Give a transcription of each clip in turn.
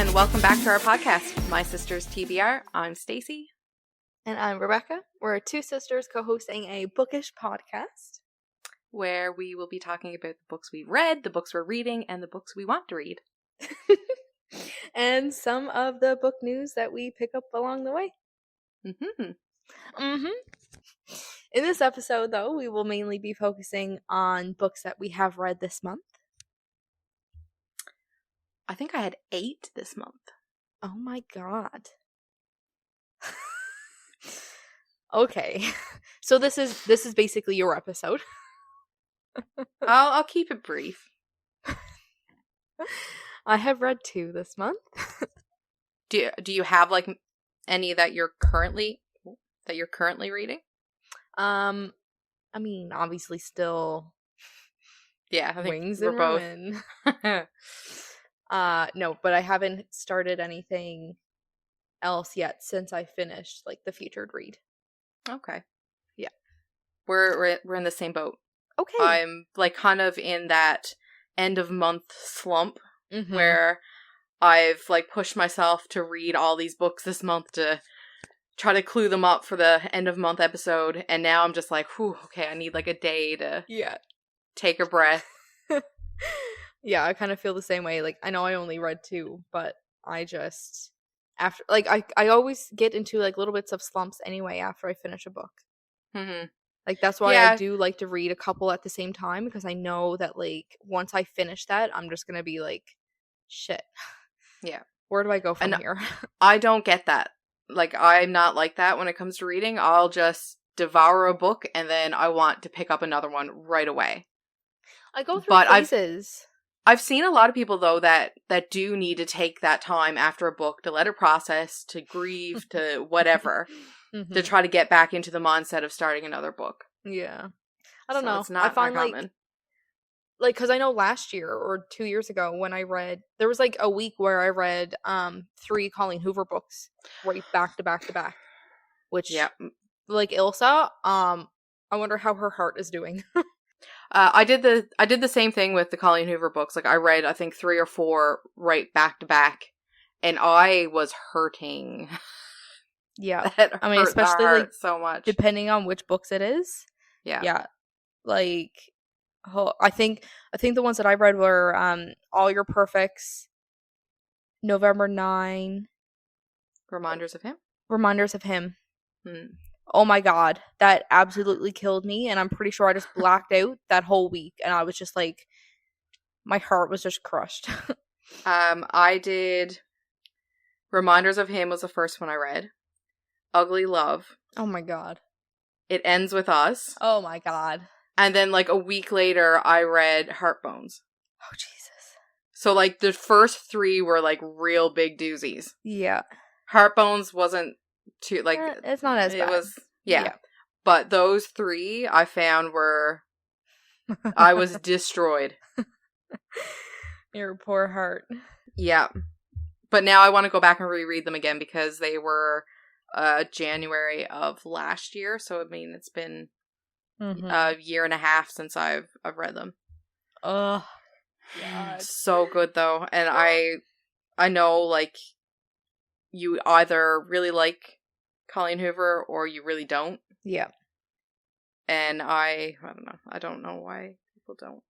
and welcome back to our podcast, My Sisters TBR. I'm Stacy. And I'm Rebecca. We're two sisters co-hosting a bookish podcast where we will be talking about the books we've read, the books we're reading, and the books we want to read. And some of the book news that we pick up along the way. In this episode, though, we will mainly be focusing on books that we have read this month. I think I had 8 this month. Oh my god. Okay. So this is basically your episode. I'll keep it brief. I have read 2 this month. Do you have like any that you're currently reading? I mean, obviously still I think Wings we're and both. Women. No, but I haven't started anything else yet since I finished like the featured read. Okay. Yeah. We're in the same boat. Okay. I'm like kind of in that end of month slump where I've like pushed myself to read all these books this month to try to clue them up for the end of month episode, and now I'm just like, whew, okay, I need like a day to take a breath. Yeah, I kind of feel the same way. Like, I know I only read 2, but I just after like I always get into like little bits of slumps anyway after I finish a book. Like, that's why I do like to read a couple at the same time, because I know that like once I finish that, I'm just gonna be like, shit. Yeah. Where do I go from here? I don't get that. Like, I'm not like that when it comes to reading. I'll just devour a book and then I want to pick up another one right away. I go through phases. I've seen a lot of people, though, that do need to take that time after a book to let it process, to grieve, to whatever, to try to get back into the mindset of starting another book. Yeah. I don't know. It's not I find common. Like, because I know last year or 2 years ago when I read, there was like a week where I read 3 Colleen Hoover books right back to back to back. Which, like Ilsa, I wonder how her heart is doing. I did the same thing with the Colleen Hoover books. Like, I read, I think 3 or 4 right back to back, and I was hurting. Yeah. I mean, especially like so much, depending on which books it is. Yeah. Like, I think the ones that I read were All Your Perfects, November 9, Reminders of Him. Oh my god, that absolutely killed me, and I'm pretty sure I just blacked out that whole week, and I was just like, my heart was just crushed. I did Reminders of Him was the first one I read. Ugly Love. Oh my god. It Ends With Us. Oh my god. And then like a week later I read Heartbones. Oh Jesus. So like the first 3 were like real big doozies. Yeah. Heartbones wasn't too like it's not as bad. It was but those 3 I found were I was destroyed. Your poor heart. Yeah. But now I want to go back and reread them again because they were January of last year, so I mean it's been a year and a half since I've read them. God. So good though, and I know like you either really like Colleen Hoover or you really don't. Yeah. And I don't know. I don't know why people don't.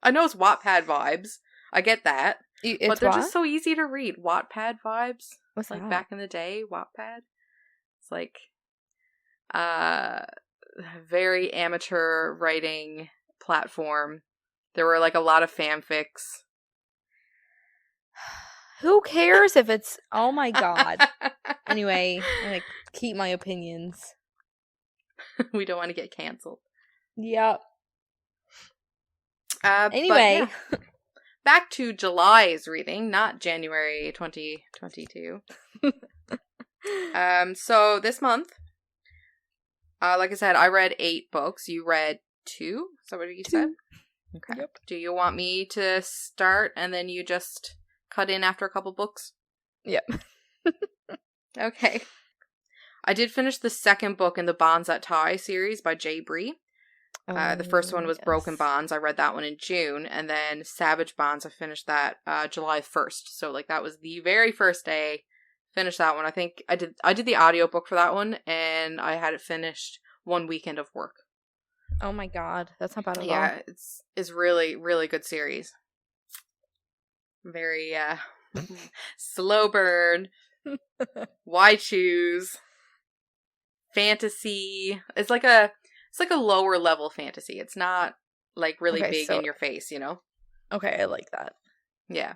I know it's Wattpad vibes. I get that. But they're just so easy to read. Wattpad vibes. What's like that? Back in the day, Wattpad. It's like very amateur writing platform. There were like a lot of fanfics. Who cares if it's... Oh my god. Anyway, I'm gonna keep my opinions. We don't want to get canceled. Yep. Anyway. Back to July's reading, not January 2022. So this month, like I said, I read 8 books. You read 2? Is that what you said? Okay. Yep. Do you want me to start and then you just cut in after a couple books? Yep. Okay. I did finish the second book in the Bonds That Tie series by Jay Bree. The first one was yes. Broken Bonds. I read that one in June. And then Savage Bonds, I finished that July 1st. So, like, that was the very first day. Finished that one. I think I did the audiobook for that one, and I had it finished one weekend of work. Oh my god, that's not bad at all. Yeah, it's really, really good series. Very slow burn. Why choose? Fantasy. It's like a lower level fantasy. It's not like really big in your face, you know? Okay, I like that. Yeah.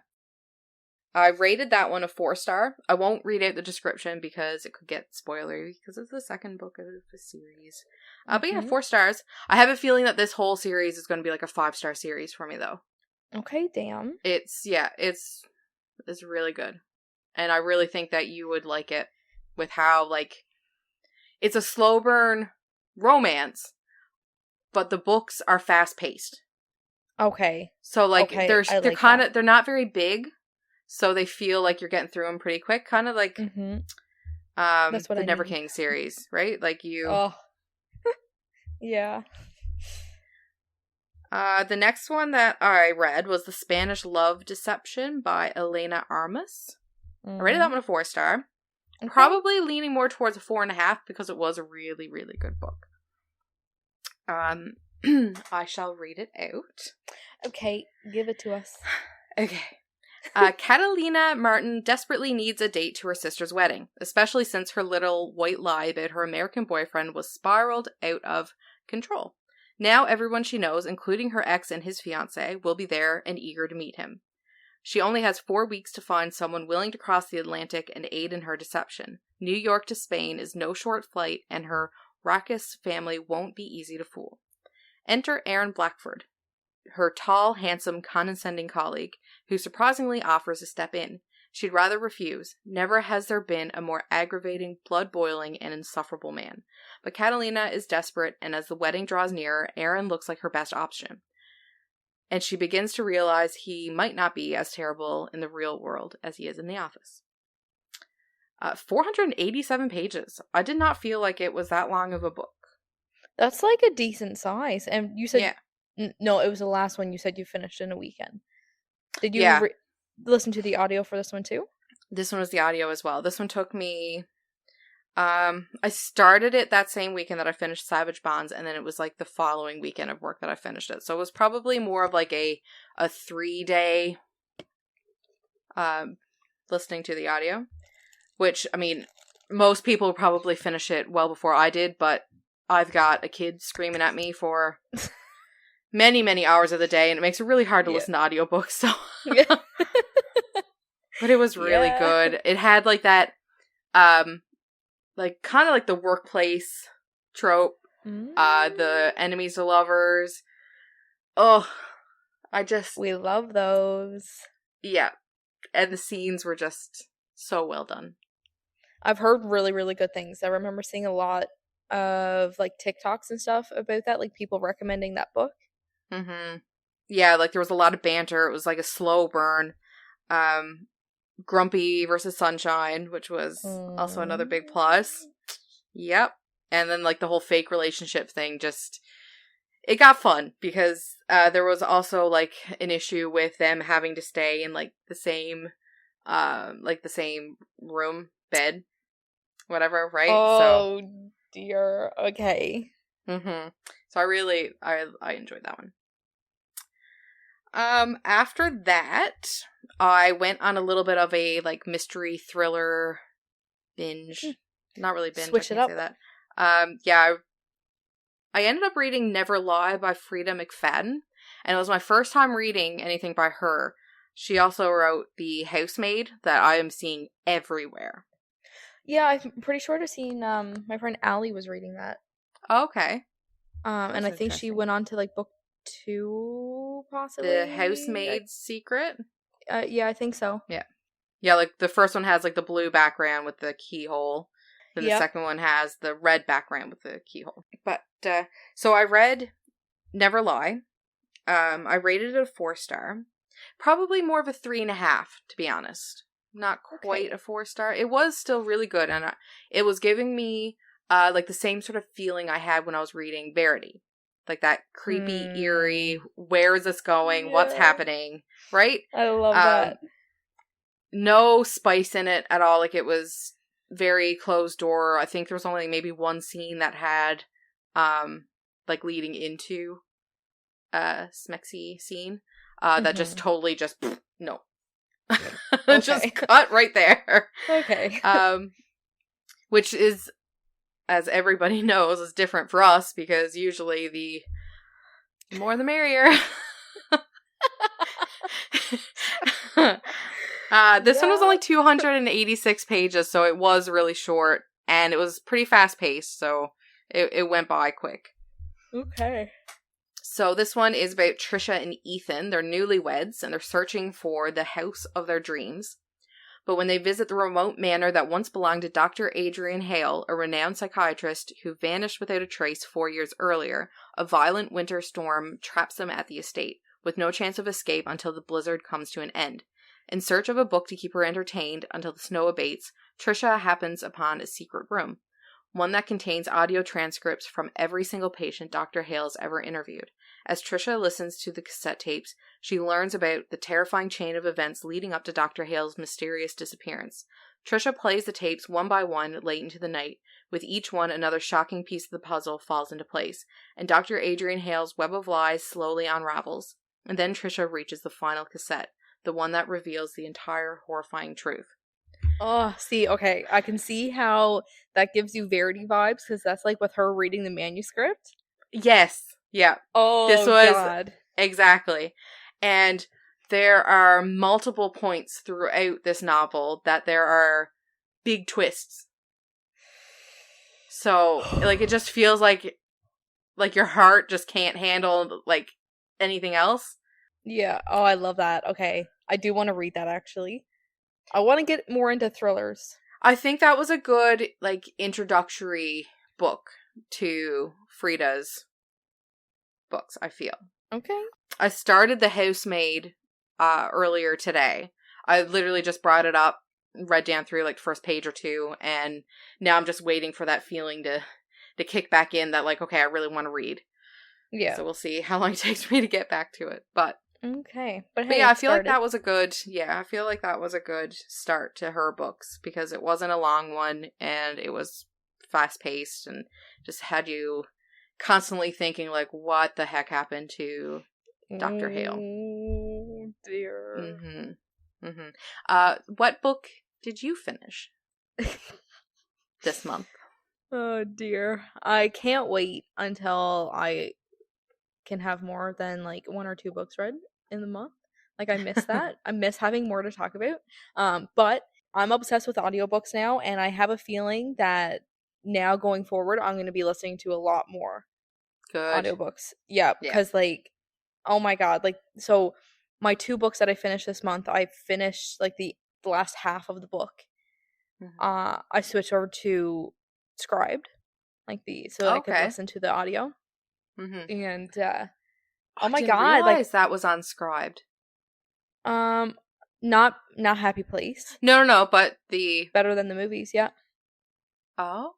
I rated that one a 4-star. I won't read out the description because it could get spoilery because it's the second book of the series. But yeah, 4 stars. I have a feeling that this whole series is going to be like a 5-star series for me though. Okay, damn. It's really good. And I really think that you would like it with how, like, it's a slow burn romance, but the books are fast paced. Okay. So like they're kind of, they're not very big. So they feel like you're getting through them pretty quick, kind of like That's what the I Never need. King series, right? Like you. Oh, yeah. The next one that I read was The Spanish Love Deception by Elena Armas. I rated that one a 4-star. Okay. Probably leaning more towards a 4.5 because it was a really, really good book. I shall read it out. Okay, give it to us. Okay. Catalina Martin desperately needs a date to her sister's wedding, especially since her little white lie about her American boyfriend was spiraled out of control. Now everyone she knows, including her ex and his fiancé, will be there and eager to meet him. She only has 4 weeks to find someone willing to cross the Atlantic and aid in her deception. New York to Spain is no short flight, and her raucous family won't be easy to fool. Enter Aaron Blackford, her tall, handsome, condescending colleague, who surprisingly offers to step in. She'd rather refuse. Never has there been a more aggravating, blood-boiling, and insufferable man. But Catalina is desperate, and as the wedding draws nearer, Aaron looks like her best option. And she begins to realize he might not be as terrible in the real world as he is in the office. 487 pages. I did not feel like it was that long of a book. That's like a decent size. And you said... Yeah. No, it was the last one you said you finished in a weekend. Did you listen to the audio for this one too? This one was the audio as well. This one took me... I started it that same weekend that I finished Savage Bonds, and then it was like the following weekend of work that I finished it. So it was probably more of like a 3-day listening to the audio. Which, I mean, most people probably finish it well before I did, but I've got a kid screaming at me for... many, many hours of the day, and it makes it really hard to listen to audiobooks, so... Yeah. But it was really good. It had, like, that, like, kind of like the workplace trope, the enemies to lovers. Oh, we love those. Yeah. And the scenes were just so well done. I've heard really, really good things. I remember seeing a lot of, like, TikToks and stuff about that, like, people recommending that book. Mm-hmm. Yeah, like there was a lot of banter. It was like a slow burn. Grumpy versus Sunshine, which was also another big plus. Yep. And then like the whole fake relationship thing it got fun because there was also like an issue with them having to stay in like the same room, bed, whatever, right? Oh dear. Okay. Mm-hmm. So I enjoyed that one. After that, I went on a little bit of a like mystery thriller binge. Not really binge. Switch it up. Say that. Yeah. I ended up reading Never Lie by Frida McFadden, and it was my first time reading anything by her. She also wrote The Housemaid that I am seeing everywhere. Yeah, I'm pretty sure I've seen my friend Allie was reading that. Okay. And I think she went on to like book 2, possibly. The Housemaid's Secret? Yeah, I think so. Yeah. Yeah, like the first one has like the blue background with the keyhole. Then the second one has the red background with the keyhole. But, so I read Never Lie. I rated it a 4-star. Probably more of a 3.5, to be honest. Not quite a 4-star. It was still really good, and it was giving me like the same sort of feeling I had when I was reading Verity. Like that creepy, eerie, where is this going? What's happening? Right? I love that. No spice in it at all. Like, it was very closed door. I think there was only maybe one scene that had, like, leading into a smexy scene. That just totally just, no. Just cut right there. Okay. Which is, as everybody knows, is different for us, because usually the more the merrier. This one was only 286 pages, so it was really short, and it was pretty fast paced, so it went by quick. Okay. So this one is about Trisha and Ethan. They're newlyweds, and they're searching for the house of their dreams. But when they visit the remote manor that once belonged to Dr. Adrian Hale, a renowned psychiatrist who vanished without a trace 4 years earlier, a violent winter storm traps them at the estate, with no chance of escape until the blizzard comes to an end. In search of a book to keep her entertained until the snow abates, Trisha happens upon a secret room, one that contains audio transcripts from every single patient Dr. Hale's ever interviewed. As Trisha listens to the cassette tapes, she learns about the terrifying chain of events leading up to Dr. Hale's mysterious disappearance. Trisha plays the tapes one by one late into the night. With each one, another shocking piece of the puzzle falls into place, and Dr. Adrian Hale's web of lies slowly unravels. And then Trisha reaches the final cassette, the one that reveals the entire horrifying truth. Oh, see, okay. I can see how that gives you Verity vibes, because that's like with her reading the manuscript. Yes. Yeah. Oh, this was God. Exactly. And there are multiple points throughout this novel that there are big twists. So, like, it just feels like your heart just can't handle, like, anything else. Yeah. Oh, I love that. Okay. I do want to read that, actually. I want to get more into thrillers. I think that was a good, like, introductory book to Frida's books, I feel. Okay. I started The Housemaid earlier today. I literally just brought it up, read down through, like, the first page or two, and now I'm just waiting for that feeling to kick back in that, like, okay, I really want to read. Yeah. So we'll see how long it takes me to get back to it. But okay. But yeah, I feel like that was a good start to her books, because it wasn't a long one, and it was fast paced and just had you constantly thinking, like, what the heck happened to Dr. Hale? Oh, dear. What book did you finish this month? Oh, dear. I can't wait until I can have more than, like, 1 or 2 books read in the month. Like, I miss that. I miss having more to talk about. But I'm obsessed with audiobooks now, and I have a feeling that now going forward, I'm going to be listening to a lot more audiobooks. Yeah, because, like, oh my God. Like, so my 2 books that I finished this month, I finished, like, the last half of the book. I switched over to Scribed, like, so I could listen to the audio. And oh my God, like, that was on Scribed. not Happy Place. No, but the Better Than the Movies. Yeah. Oh.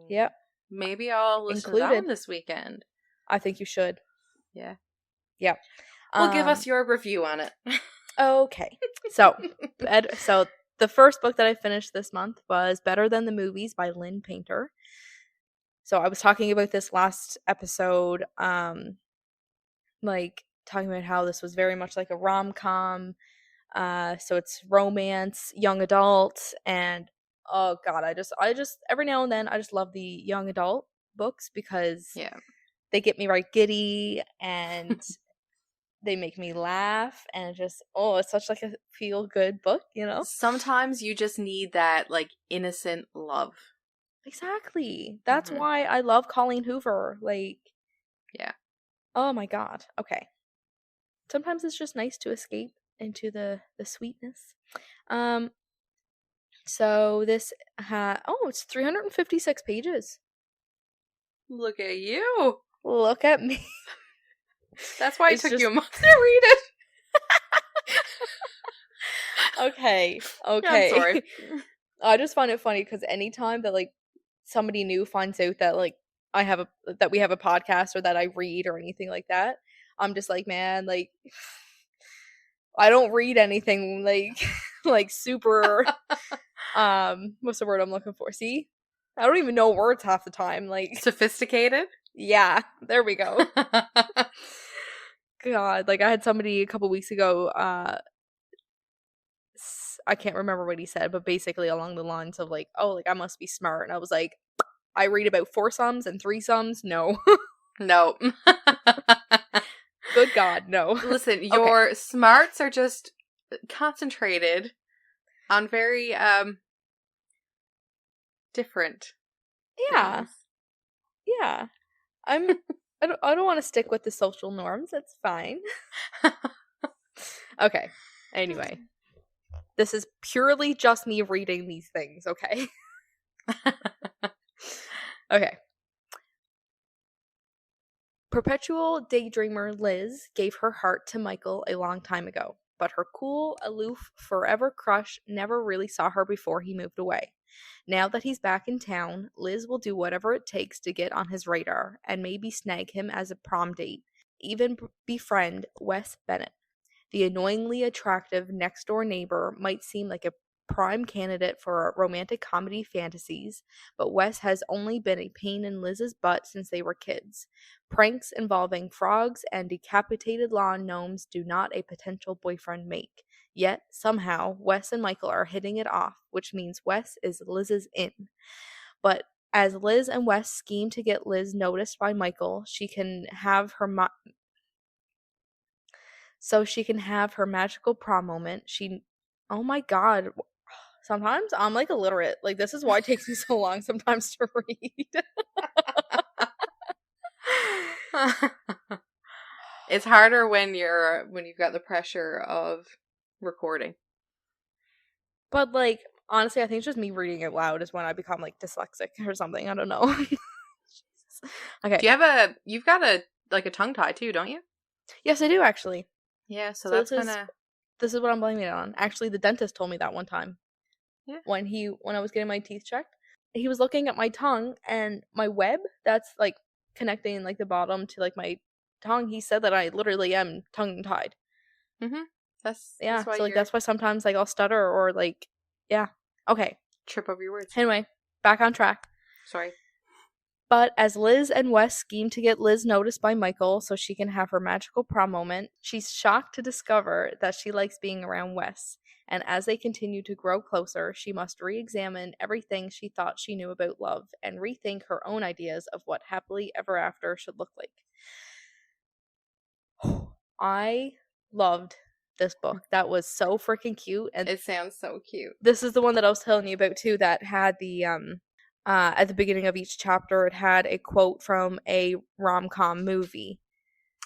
Yeah. Maybe I'll listen to that one this weekend. I think you should. Yeah. Yeah. Well, give us your review on it. Okay. So the first book that I finished this month was Better Than the Movies by Lynn Painter. So I was talking about this last episode, like, talking about how this was very much like a rom-com. So it's romance, young adult, and oh God, I just every now and then I just love the young adult books, because they get me right giddy, and they make me laugh, and it's such like a feel good book, you know? Sometimes you just need that, like, innocent love. Exactly. That's why I love Colleen Hoover. Like, yeah. Oh my God. Okay. Sometimes it's just nice to escape into the sweetness. So this it's 356 pages. Look at you. Look at me. That's why it took you a month to read it. Okay. I'm sorry. I just find it funny because anytime that, like, somebody new finds out that, like, that we have a podcast or that I read or anything like that. I'm just like, man, like I don't read anything like like super what's the word I'm looking for? See? I don't even know words half the time. Like sophisticated? Yeah, there we go. God, like I had somebody a couple weeks ago, I can't remember what he said, but basically along the lines of like, oh, like I must be smart. And I was like, I read about foursomes and threesomes. No. No. Good God, no. Listen, your smarts are just concentrated on very different things. Yeah. I don't want to stick with the social norms. It's fine. Okay. Anyway. This is purely just me reading these things, okay? Okay. Perpetual daydreamer Liz gave her heart to Michael a long time ago, but her cool, aloof, forever crush never really saw her before he moved away. Now that he's back in town, Liz will do whatever it takes to get on his radar and maybe snag him as a prom date, even befriend Wes Bennett. The annoyingly attractive next door neighbor might seem like a prime candidate for romantic comedy fantasies, but Wes has only been a pain in Liz's butt since they were kids. Pranks involving frogs and decapitated lawn gnomes do not a potential boyfriend make. Yet, somehow, Wes and Michael are hitting it off, which means Wes is Liz's in. But as Liz and Wes scheme to get Liz noticed by Michael, she can have her magical prom moment. Oh my God. Sometimes I'm like illiterate. Like this is why it takes me so long sometimes to read. It's harder when you've got the pressure of recording. But like honestly, I think it's just me reading it loud is when I become like dyslexic or something. I don't know. Okay. You've got a tongue tie too, don't you? Yes, I do actually. Yeah, so that's this is what I'm blaming it on. Actually, the dentist told me that one time. Yeah. When I was getting my teeth checked, he was looking at my tongue and my web that's like connecting like the bottom to like my tongue. He said that I literally am tongue tied. Mhm. That's why so like that's why sometimes like I'll stutter or like okay, trip over your words. Anyway, back on track. Sorry. But as Liz and Wes scheme to get Liz noticed by Michael so she can have her magical prom moment, she's shocked to discover that she likes being around Wes. And as they continue to grow closer, she must re-examine everything she thought she knew about love and rethink her own ideas of what happily ever after should look like. I loved this book. That was so freaking cute. And it sounds so cute. This is the one that I was telling you about too, that had the at the beginning of each chapter, it had a quote from a rom-com movie.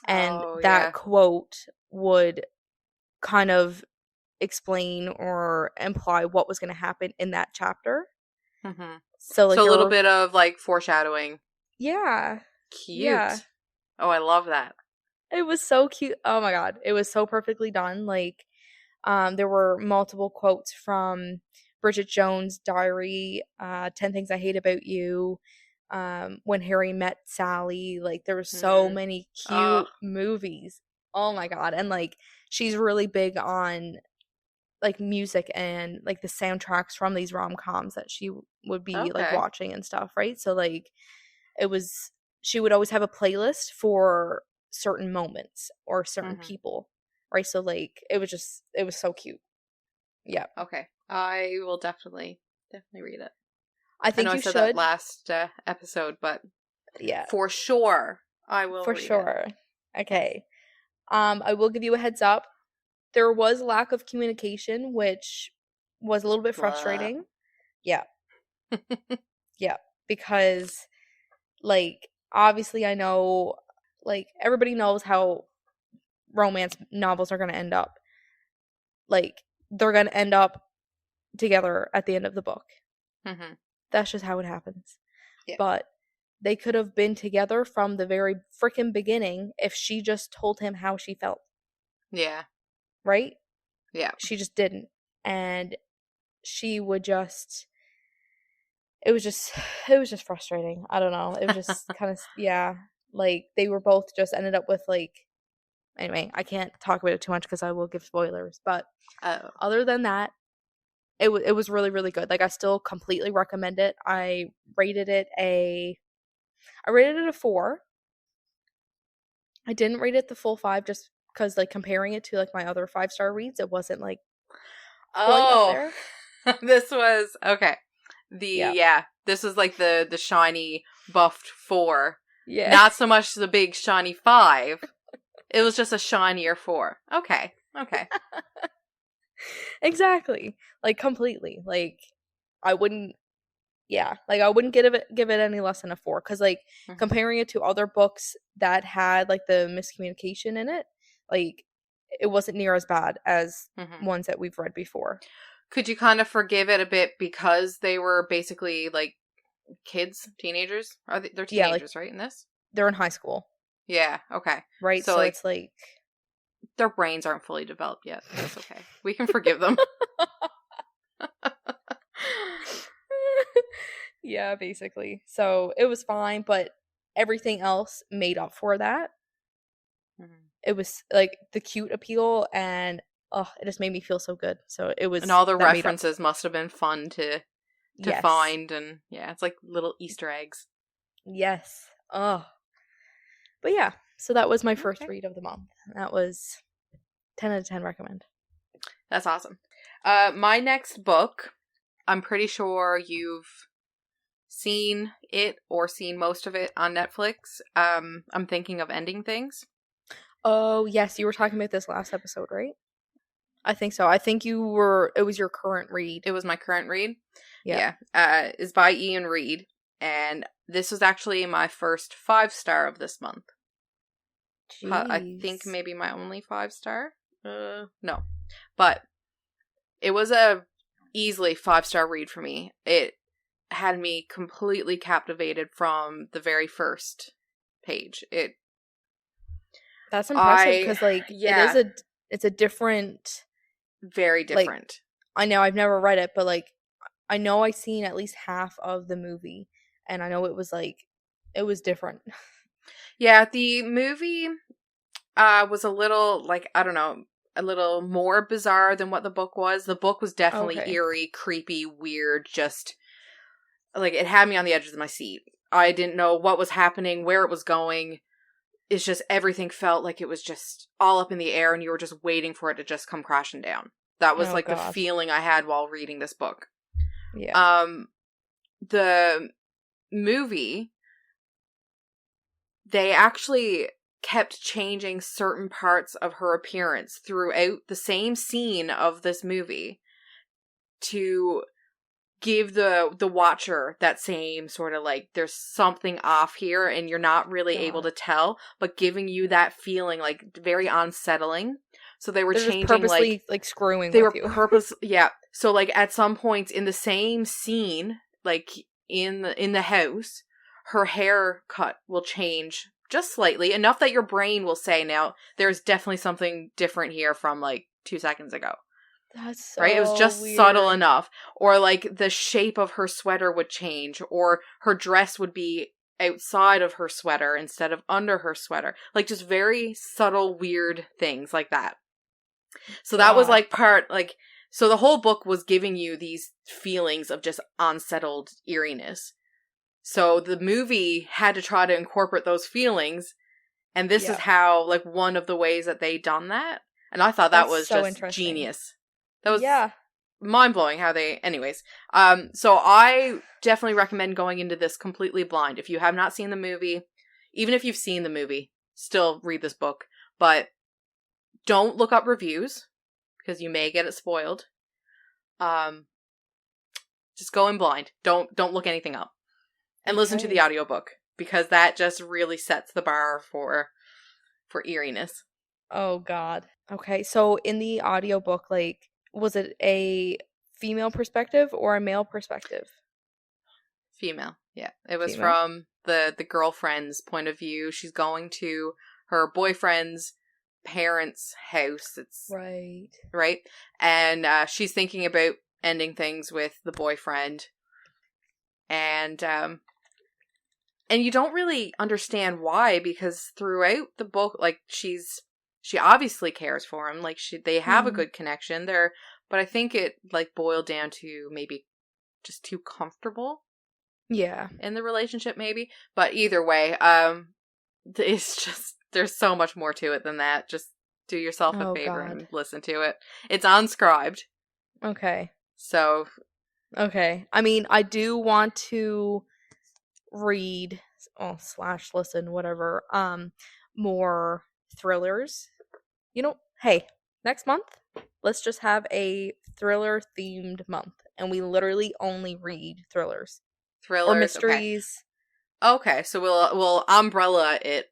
And that quote would kind of explain or imply what was going to happen in that chapter. Mm-hmm. So like a little bit of like foreshadowing. Yeah. Cute. Yeah. Oh, I love that. It was so cute. Oh my God. It was so perfectly done. Like, there were multiple quotes from Bridget Jones' Diary, 10 Things I Hate About You, When Harry Met Sally. Like, there were so many cute movies. Oh my God. And like, she's really big on like music and like the soundtracks from these rom-coms that she would be like watching and stuff, right? So like, she would always have a playlist for certain moments or certain people, right? So like it was so cute. Yeah. Okay. I will definitely read it. I think you said should. That last episode, but yeah, for sure I will. For sure. Okay. I will give you a heads up. There was lack of communication, which was a little bit frustrating. Yeah. Yeah, because like obviously I know like everybody knows how romance novels are going to end up. Like they're going to end up together at the end of the book. Mm-hmm. That's just how it happens. Yeah. But they could have been together from the very freaking beginning if she just told him how she felt. Yeah. Right? Yeah. She just didn't. And she would just it was just it was just frustrating. I don't know. It was just kind of yeah, like they were both just ended up with like anyway, I can't talk about it too much because I will give spoilers, but Oh. other than that, it was really really good. Like I still completely recommend it. I rated it a 4. I didn't rate it the full 5 just because like comparing it to like my other 5-star reads, it wasn't like quite up there. This was okay. Yeah. This was like the shiny buffed 4. Yeah. Not so much the big shiny 5. It was just a shinier 4. Okay. Exactly. Like completely. Like I wouldn't I wouldn't give it any less than a 4 cuz like comparing it to other books that had like the miscommunication in it, like it wasn't near as bad as ones that we've read before. Could you kind of forgive it a bit because they were basically like kids, teenagers? They're teenagers, right, in this? They're in high school. Yeah, okay. Right? So it's like their brains aren't fully developed yet. That's okay. We can forgive them. Yeah, basically. So it was fine, but everything else made up for that. It was like the cute appeal and it just made me feel so good. So it was, and all the references must have been fun to yes. find, and yeah, it's like little Easter eggs. Yes. Oh. But yeah, so that was my first read of the month. That was 10 out of 10 recommend. That's awesome. My next book, I'm pretty sure you've seen it or seen most of it on Netflix. I'm thinking of Ending Things. Oh, yes, you were talking about this last episode, right? I think so. I think it was your current read. It was my current read. Yeah. It's by Ian Reid, and this was actually my first 5-star of this month. I think maybe my only 5-star. No. But it was a easily 5-star read for me. It had me completely captivated from the very first page. That's impressive because it's a different, very different. Like, I know I've never read it, but like I know I've seen at least half of the movie, and I know it was different. Yeah, the movie was a little like I don't know, a little more bizarre than what the book was. The book was definitely eerie, creepy, weird, just like it had me on the edges of my seat. I didn't know what was happening, where it was going. It's just everything felt like it was just all up in the air and you were just waiting for it to just come crashing down. That was the feeling I had while reading this book. Yeah. The movie, they actually kept changing certain parts of her appearance throughout the same scene of this movie to give the watcher that same sort of like there's something off here and you're not really able to tell, but giving you that feeling like very unsettling. So they were changing purposely like screwing they with were you. Yeah. So like at some points in the same scene, like in the house, her haircut will change just slightly, enough that your brain will say, now there's definitely something different here from like 2 seconds ago. That's so right? It was just weird. Subtle enough. Or like the shape of her sweater would change, or her dress would be outside of her sweater instead of under her sweater. Like just very subtle, weird things like that. So that was like so the whole book was giving you these feelings of just unsettled eeriness. So the movie had to try to incorporate those feelings, and this is how, like, one of the ways that they done that. And I thought that was so just genius. That was mind-blowing how they... Anyways. So I definitely recommend going into this completely blind. If you have not seen the movie, even if you've seen the movie, still read this book. But don't look up reviews, because you may get it spoiled. Just go in blind. Don't look anything up. And listen to the audiobook, because that just really sets the bar for eeriness. Oh, God. Okay, so in the audiobook, like, was it a female perspective or a male perspective? Female, yeah. It was from the girlfriend's point of view. She's going to her boyfriend's parents' house. It's right? And she's thinking about ending things with the boyfriend. And you don't really understand why, because throughout the book, like, she obviously cares for him. Like, they have a good connection there, but I think it, like, boiled down to maybe just too comfortable. Yeah. In the relationship, maybe. But either way, it's just, there's so much more to it than that. Just do yourself a favor and listen to it. It's unscribed. Okay. So. Okay. I mean, I do want to read / listen, whatever, more thrillers. You know, hey, next month, let's just have a thriller themed month, and we literally only read thrillers or mysteries. Okay, so we'll umbrella it.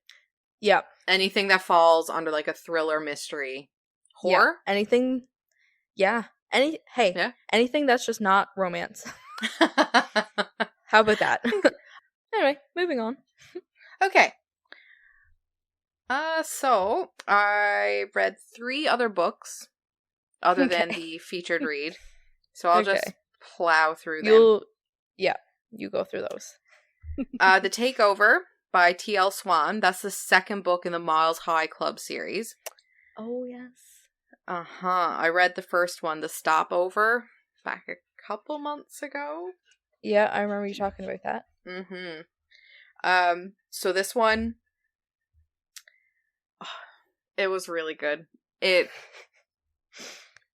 Yeah. Anything that falls under, like, a thriller, mystery, horror. Yeah. Anything. Yeah. Anything that's just not romance. How about that? Anyway, moving on. Okay. So I read 3 other books other than the featured read. So I'll just plow through them. You go through those. The Takeover by T.L. Swan. That's the second book in the Miles High Club series. Oh, yes. I read the first one, The Stopover, back a couple months ago. Yeah, I remember you talking about that. So this one, it was really good. It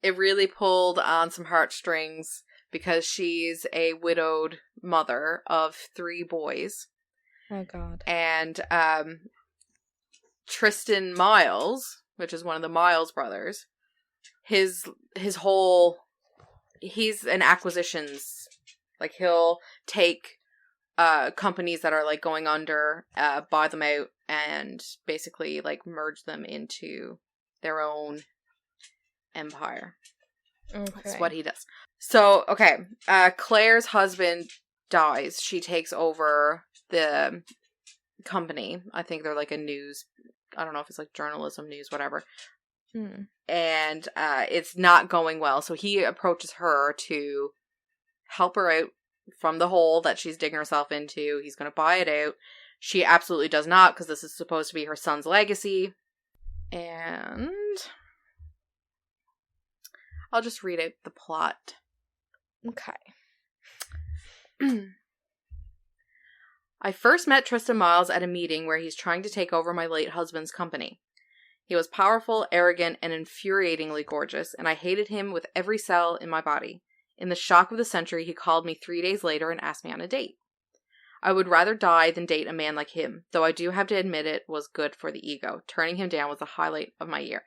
really pulled on some heartstrings because she's a widowed mother of 3 boys. Oh, God. And Tristan Miles, which is one of the Miles brothers, his whole, he's an acquisitions, like, he'll take companies that are, like, going under, buy them out, and basically, like, merge them into their own empire. Okay. That's what he does. So, okay, Claire's husband dies. She takes over the company. I think they're, like, a news, I don't know if it's, like, journalism, news, whatever. And it's not going well, so he approaches her to help her out from the hole that she's digging herself into. He's going to buy it out. She absolutely does not, because this is supposed to be her son's legacy. And I'll just read out the plot. Okay. I first met Tristan Miles at a meeting where he's trying to take over my late husband's company. He was powerful, arrogant, and infuriatingly gorgeous, and I hated him with every cell in my body. In the shock of the century, he called me 3 days later and asked me on a date. I would rather die than date a man like him, though I do have to admit it was good for the ego. Turning him down was the highlight of my year.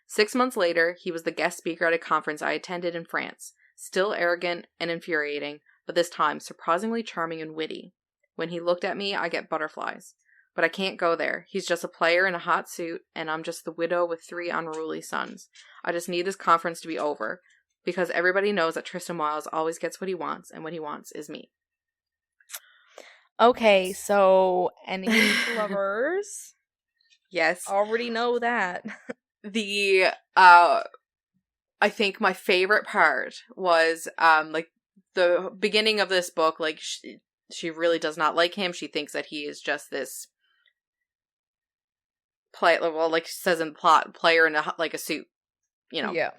6 months later, he was the guest speaker at a conference I attended in France. Still arrogant and infuriating, but this time surprisingly charming and witty. When he looked at me, I get butterflies. But I can't go there. He's just a player in a hot suit, and I'm just the widow with 3 unruly sons. I just need this conference to be over, because everybody knows that Tristan Miles always gets what he wants, and what he wants is me. Okay, so enemies to lovers. Yes. Already know that. I think my favorite part was, like, the beginning of this book, like, she really does not like him. She thinks that he is just this like it says in the plot, player in a suit, you know. Yeah.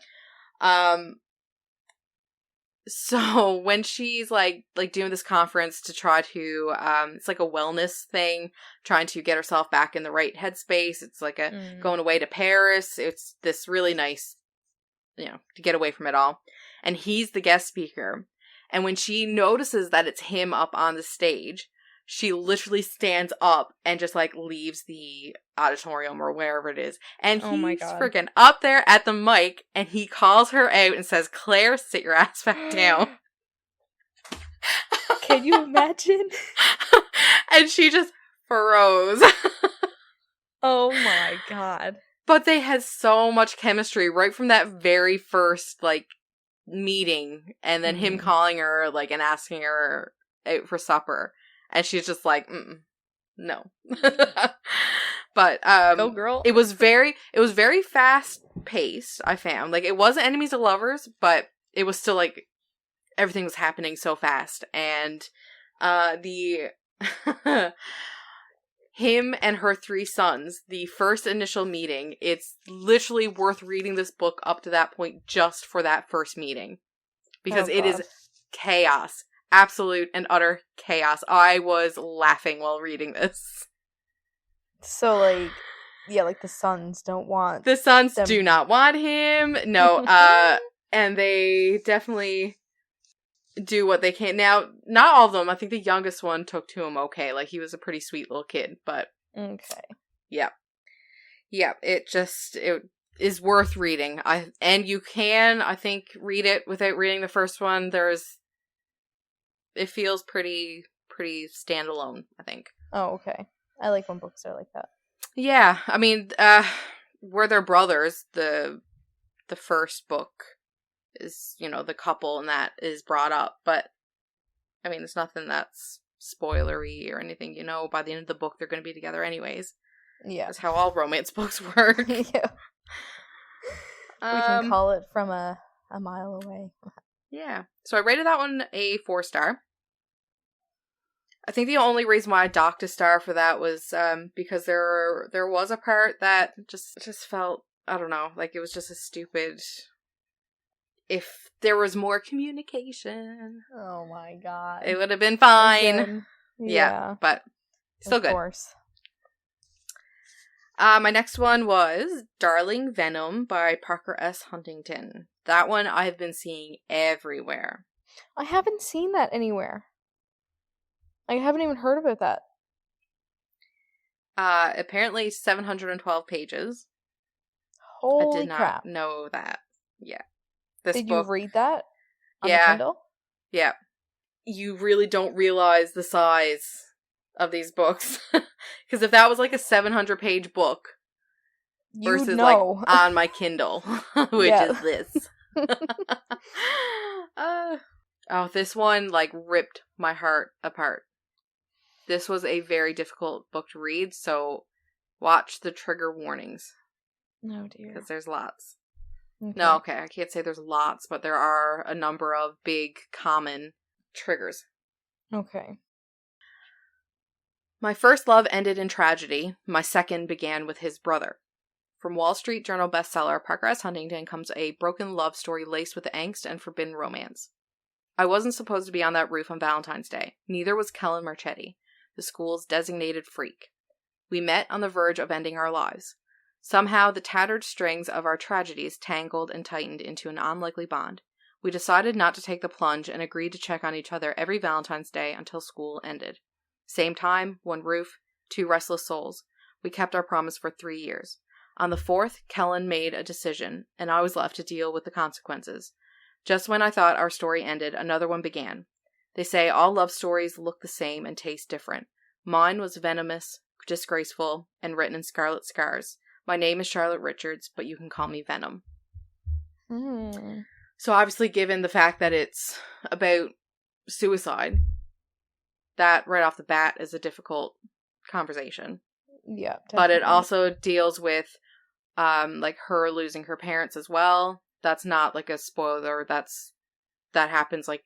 So when she's like doing this conference to try to, it's like a wellness thing, trying to get herself back in the right headspace. It's like going away to Paris. It's this really nice, you know, to get away from it all. And he's the guest speaker. And when she notices that it's him up on the stage, she literally stands up and just, like, leaves the auditorium or wherever it is. And he's freaking up there at the mic, and he calls her out and says, "Claire, sit your ass back down." Can you imagine? And she just froze. Oh my god. But they had so much chemistry right from that very first, like, meeting, and then him calling her, like, and asking her out for supper. And she's just like, no. But go girl. It was very fast paced, I found. Like, it wasn't enemies to lovers, but it was still, like, everything was happening so fast. And The him and her 3 sons, the first initial meeting, it's literally worth reading this book up to that point just for that first meeting. Because it is chaos. Absolute and utter chaos. I was laughing while reading this. So, like, yeah, like the sons don't want The sons them. do not want him. No, and they definitely do what they can. Now, not all of them. I think the youngest one took to him okay. Like, he was a pretty sweet little kid, but... Okay. Yeah. Yeah, it is worth reading. And you can, I think, read it without reading the first one. It feels pretty standalone, I think. Oh, okay. I like when books are like that. Yeah, I mean, where they're brothers, the first book is, the couple and that is brought up, but I mean, it's nothing that's spoilery or anything, by the end of the book they're going to be together anyways. Yeah. That's how all romance books work. Yeah. We can call it from a mile away. Yeah. So I rated that one a 4-star. I think the only reason why I docked a star for that was because there was a part that just felt, I don't know, like it was just a stupid... If there was more communication. Oh my god. It would have been fine. Again. Yeah, but still good. Of course. My next one was Darling Venom by Parker S. Huntington. That one I've been seeing everywhere. I haven't seen that anywhere. I haven't even heard about that. Apparently 712 pages. Holy I did not crap. know that. Yeah. Did you read that on the Kindle? Yeah. You really don't realize the size of these books. Because if that was like a 700-page book versus like on my Kindle, which is this. This one like ripped my heart apart. This was a very difficult book to read, so watch the trigger warnings. No, dear. Because there's lots. Okay. No, okay, I can't say there's lots, but there are a number of big, common triggers. Okay. My first love ended in tragedy. My second began with his brother. From Wall Street Journal bestseller Parker S. Huntington comes a broken love story laced with angst and forbidden romance. I wasn't supposed to be on that roof on Valentine's Day. Neither was Kellen Marchetti, the school's designated freak. We met on the verge of ending our lives. Somehow, the tattered strings of our tragedies tangled and tightened into an unlikely bond. We decided not to take the plunge and agreed to check on each other every Valentine's Day until school ended. Same time, one roof, 2 restless souls. We kept our promise for 3 years. On the 4th, Kellen made a decision, and I was left to deal with the consequences. Just when I thought our story ended, another one began. They say all love stories look the same and taste different. Mine was venomous, disgraceful, and written in scarlet scars. My name is Charlotte Richards, but you can call me Venom. So obviously, given the fact that it's about suicide, that right off the bat is a difficult conversation. Yeah, definitely. But it also deals with like her losing her parents as well. That's not like a spoiler. That happens like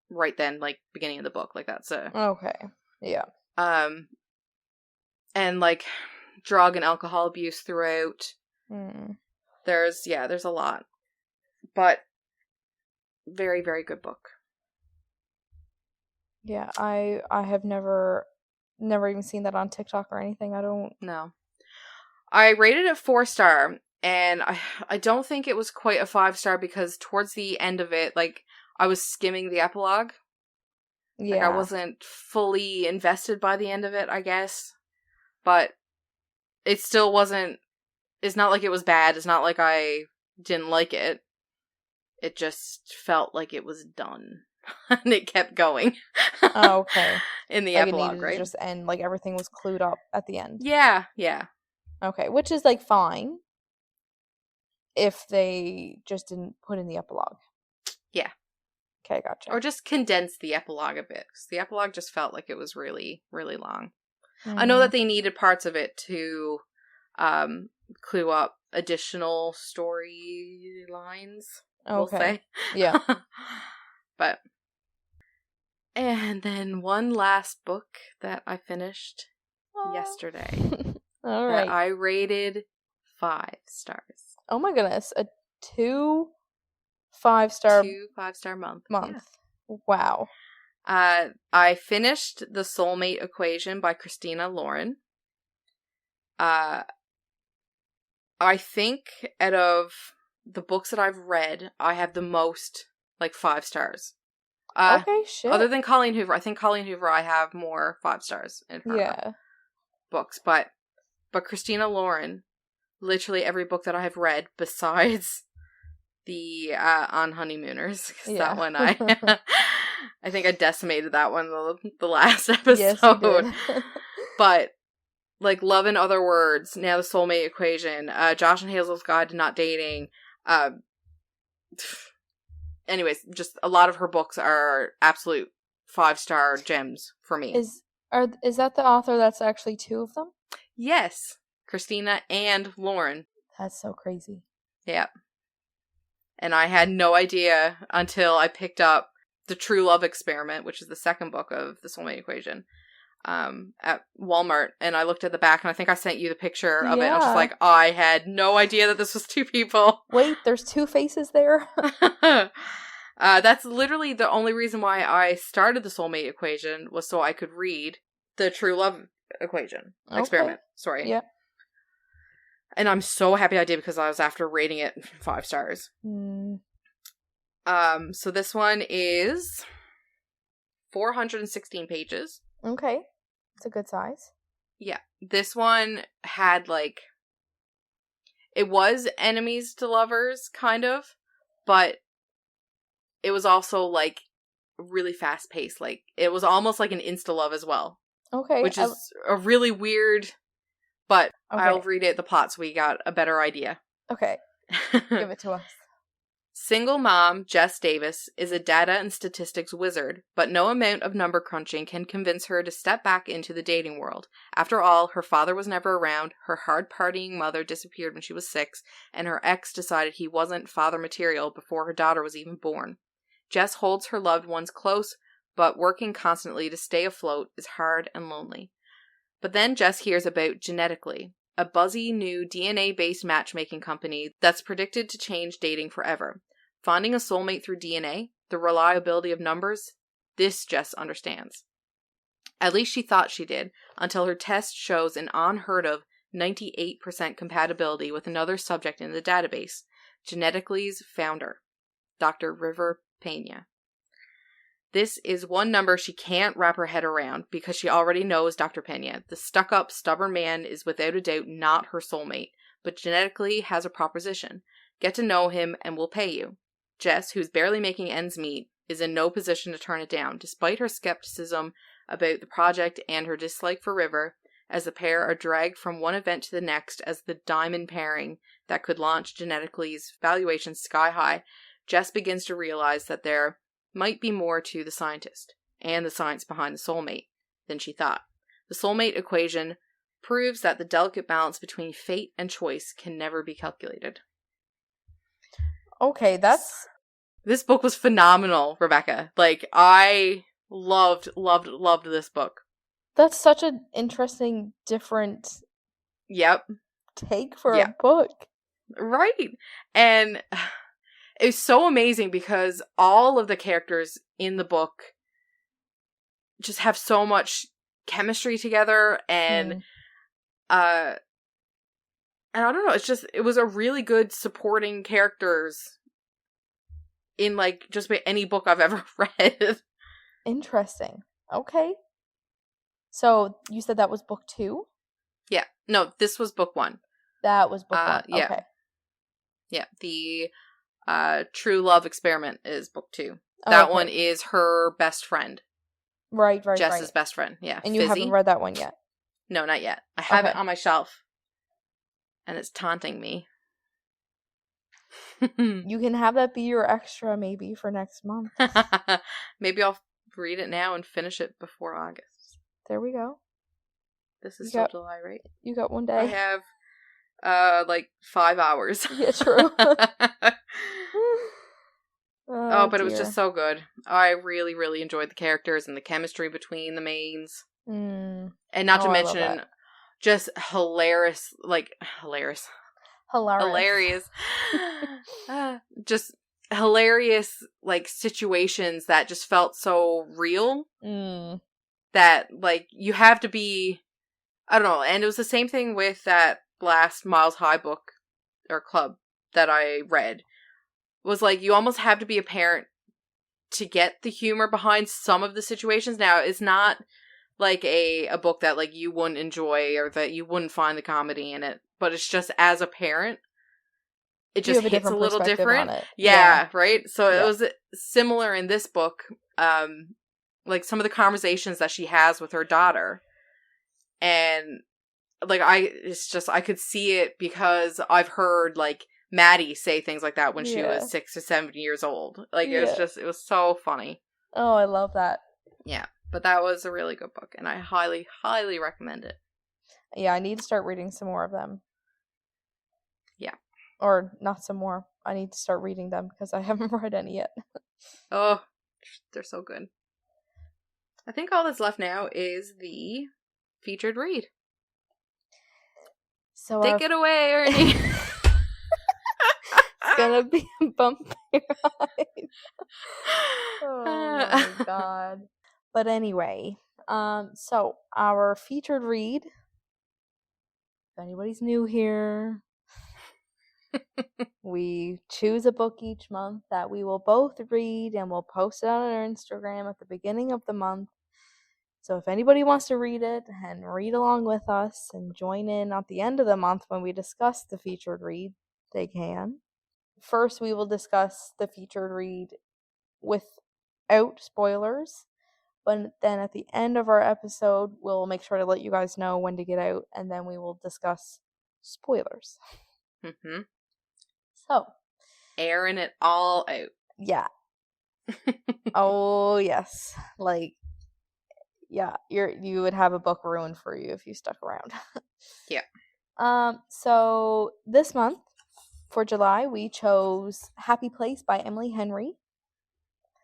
right then, like beginning of the book. Like that's a okay. Yeah. And like drug and alcohol abuse throughout. There's a lot. But very, very good book. Yeah, I have never even seen that on TikTok or anything. I don't know. I rated it 4-star, and I don't think it was quite a 5-star because towards the end of it, like, I was skimming the epilogue. Yeah. Like, I wasn't fully invested by the end of it, I guess. But it still wasn't, it's not like it was bad. It's not like I didn't like it. It just felt like it was done. And it kept going. Oh, okay. In the like epilogue, it needed right? To just end, like everything was clued up at the end. Yeah. Okay, which is like fine if they just didn't put in the epilogue. Yeah. Okay, gotcha. Or just condense the epilogue a bit. Because the epilogue just felt like it was really, really long. I know that they needed parts of it to clue up additional storylines. Okay. We'll say. Yeah. But And then one last book that I finished yesterday. All right. That I rated 5 stars. Oh my goodness. A 2 5-star 2 5-star month. Yeah. Wow. I finished The Soulmate Equation by Christina Lauren. I think out of the books that I've read, I have the most, 5 stars. Okay, shit. Other than Colleen Hoover. I think Colleen Hoover, I have more 5 stars in her books. But Christina Lauren, literally every book that I have read besides the On Honeymooners, because that one I think I decimated that one the last episode. Yes, you did. But Love in Other Words, now The Soulmate Equation, Josh and Hazel's Guide to Not Dating. Anyways, just a lot of her books are absolute 5-star gems for me. Is that the author that's actually 2 of them? Yes, Christina and Lauren. That's so crazy. Yeah. And I had no idea until I picked up The True Love Experiment, which is the second book of The Soulmate Equation, at Walmart. And I looked at the back, and I think I sent you the picture of it. And I was just like, I had no idea that this was 2 people. Wait, there's 2 faces there? That's literally the only reason why I started The Soulmate Equation, was so I could read The True Love Experiment. Sorry. Yeah. And I'm so happy I did, because I was after rating it 5 stars. So this one is 416 pages. Okay. It's a good size. Yeah. This one had, it was enemies to lovers, kind of, but it was also, really fast-paced. It was almost like an insta-love as well. Okay. Which is a really weird, but I'll read it, the plot, so we got a better idea. Okay. Give it to us. Single mom, Jess Davis, is a data and statistics wizard, but no amount of number crunching can convince her to step back into the dating world. After all, her father was never around, her hard-partying mother disappeared when she was 6, and her ex decided he wasn't father material before her daughter was even born. Jess holds her loved ones close, but working constantly to stay afloat is hard and lonely. But then Jess hears about Genetically, a buzzy new DNA-based matchmaking company that's predicted to change dating forever. Finding a soulmate through DNA, the reliability of numbers, this Jess understands. At least she thought she did, until her test shows an unheard of 98% compatibility with another subject in the database, Genetically's founder, Dr. River Pena. This is one number she can't wrap her head around, because she already knows Dr. Pena. The stuck-up, stubborn man is without a doubt not her soulmate, but Genetically has a proposition. Get to know him and we'll pay you. Jess, who's barely making ends meet, is in no position to turn it down, despite her skepticism about the project and her dislike for River, as the pair are dragged from one event to the next as the diamond pairing that could launch Genetically's valuation sky high. Jess begins to realize that there might be more to the scientist and the science behind the soulmate than she thought. The Soulmate Equation proves that the delicate balance between fate and choice can never be calculated. Okay, this book was phenomenal, Rebecca. I loved this book. That's such an interesting, different take for a book. Right. And it was so amazing because all of the characters in the book just have so much chemistry together, and I don't know, it was a really good supporting characters in just about any book I've ever read. Interesting. Okay. So you said that was book 2? Yeah. No, this was book 1. That was book 1. Yeah. Okay. Yeah. The True Love Experiment is book 2. That one is her best friend. Right. Jess's best friend. Yeah. And you haven't read that one yet? No, not yet. I have it on my shelf. And it's taunting me. You can have that be your extra maybe for next month. Maybe I'll read it now and finish it before August. There we go. This is still July, right? You got one day. I have 5 hours. Yeah, true. Oh, but it was just so good. I really, really enjoyed the characters and the chemistry between the mains. And not to mention, just hilarious, just hilarious, like, situations that just felt so real. That, like, you have to be, I don't know, and it was the same thing with that last Miles High book, or club, that I read. Was like, you almost have to be a parent to get the humor behind some of the situations. Now, it's not like a book that, like, you wouldn't enjoy or that you wouldn't find the comedy in it, but it's just, as a parent, it just hits a little different. Yeah, right? So it was similar in this book. Like, some of the conversations that she has with her daughter. And, like, I could see it because I've heard, like, Maddie say things like that when she was 6 or 7 years old. Like, it was so funny. Oh, I love that. Yeah, but that was a really good book, and I highly, highly recommend it. Yeah, I need to start reading some more of them. Yeah. Or not some more. I need to start reading them because I haven't read any yet. Oh, they're so good. I think all that's left now is the featured read. So take it away, Ernie. It's gonna be a bumpy ride. Oh my god. But anyway, so our featured read, if anybody's new here, we choose a book each month that we will both read, and we'll post it on our Instagram at the beginning of the month. So if anybody wants to read it and read along with us and join in at the end of the month when we discuss the featured read, they can. First, we will discuss the featured read without spoilers, but then at the end of our episode, we'll make sure to let you guys know when to get out, and then we will discuss spoilers. Mm-hmm. So, airing it all out. Yeah. Oh, yes. Like, yeah, you would have a book ruined for you if you stuck around. Yeah. So this month, for July, we chose Happy Place by Emily Henry.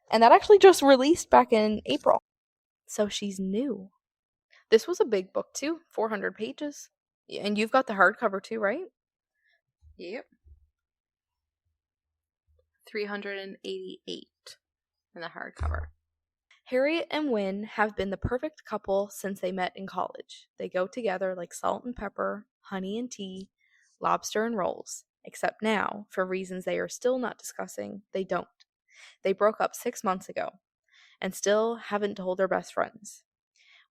And that actually just released back in April. So she's new. This was a big book too, 400 pages. And you've got the hardcover too, right? Yep. 388 in the hardcover. Harriet and Wynne have been the perfect couple since they met in college. They go together like salt and pepper, honey and tea, lobster and rolls. Except now, for reasons they are still not discussing, they don't. They broke up 6 months ago and still haven't told their best friends,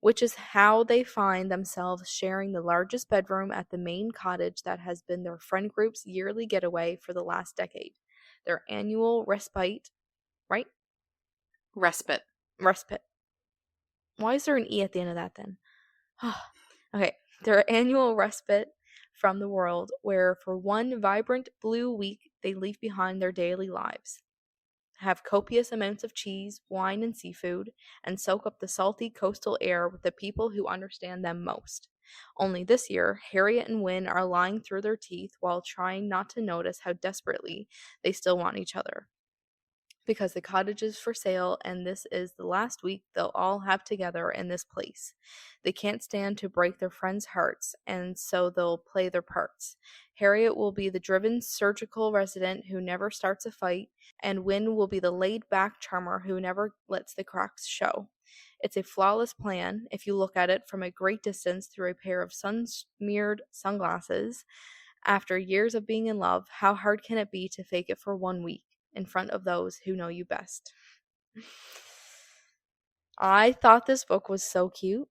which is how they find themselves sharing the largest bedroom at the main cottage that has been their friend group's yearly getaway for the last decade. Their annual respite, right? Respite. Why is there an E at the end of that then? Okay, their annual respite from the world, where for one vibrant blue week they leave behind their daily lives, have copious amounts of cheese, wine, and seafood, and soak up the salty coastal air with the people who understand them most. Only this year, Harriet and Wynne are lying through their teeth while trying not to notice how desperately they still want each other. Because the cottage is for sale, and this is the last week they'll all have together in this place. They can't stand to break their friends' hearts, and so they'll play their parts. Harriet will be the driven, surgical resident who never starts a fight, and Wynne will be the laid-back charmer who never lets the cracks show. It's a flawless plan if you look at it from a great distance through a pair of sun-smeared sunglasses. After years of being in love, how hard can it be to fake it for 1 week in front of those who know you best? I thought this book was so cute.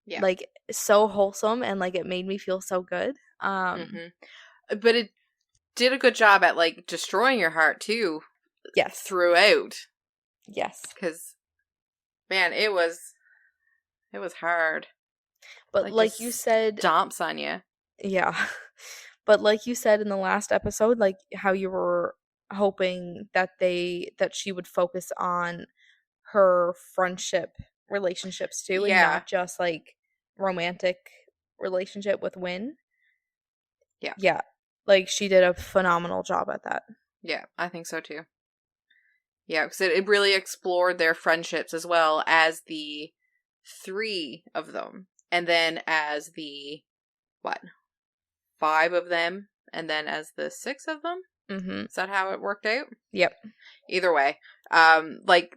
Yeah. Like, so wholesome, and like it made me feel so good. But it did a good job at like destroying your heart too. Yes. Throughout. Yes. Because, man, it was hard. But like you said, stomps on you. Yeah. But like you said in the last episode, like how you were hoping that she would focus on her friendship relationships too, and not just like romantic relationship with Wynne. Yeah, like she did a phenomenal job at that. Yeah, I think so too. Yeah, because it really explored their friendships as well as the 3 of them. And then as the, 5 of them, and then as the 6 of them? Mm-hmm. Is that how it worked out? Yep. Either way. Like,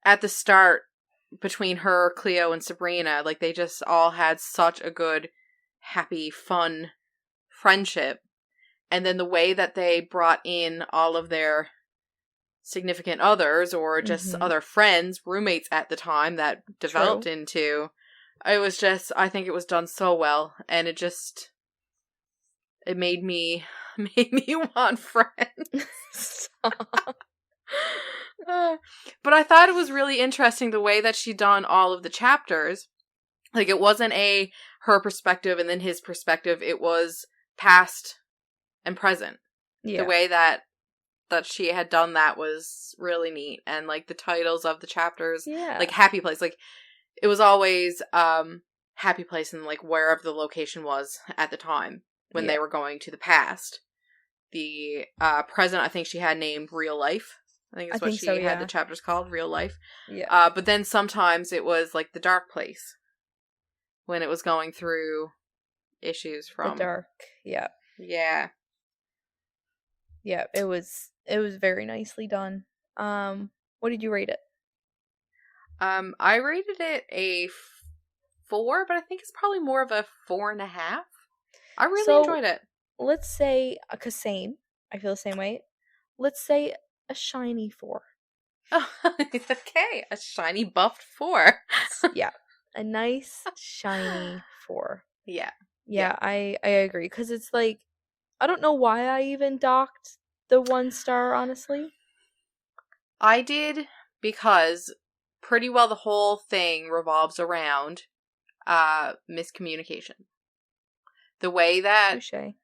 at the start, between her, Cleo, and Sabrina, like, they just all had such a good, happy, fun friendship. And then the way that they brought in all of their significant others or just other friends, roommates at the time that developed into, it was just, I think it was done so well. And it just, it made me want friends. But I thought it was really interesting the way that she done all of the chapters. Like, it wasn't her perspective and then his perspective. It was past and present. Yeah. The way that she had done that was really neat. And, like, the titles of the chapters, like, Happy Place, like, it was always Happy Place and, like, wherever the location was at the time when they were going to the past. The present, I think she had named Real Life. I think that's what she had the chapters called, Real Life. Yeah. But then sometimes it was, like, the Dark Place when it was going through issues from... The dark, yeah. Yeah. Yeah, it was very nicely done. What did you rate it? I rated it a 4, but I think it's probably more of a 4.5. I really enjoyed it. Let's say, because same, I feel the same way. Let's say a shiny 4. Oh, okay, a shiny buffed 4. Yeah, a nice shiny 4. Yeah. Yeah, I agree, because it's like, I don't know why I even docked the 1 star, honestly. I did because pretty well the whole thing revolves around miscommunication. The way that... Touché.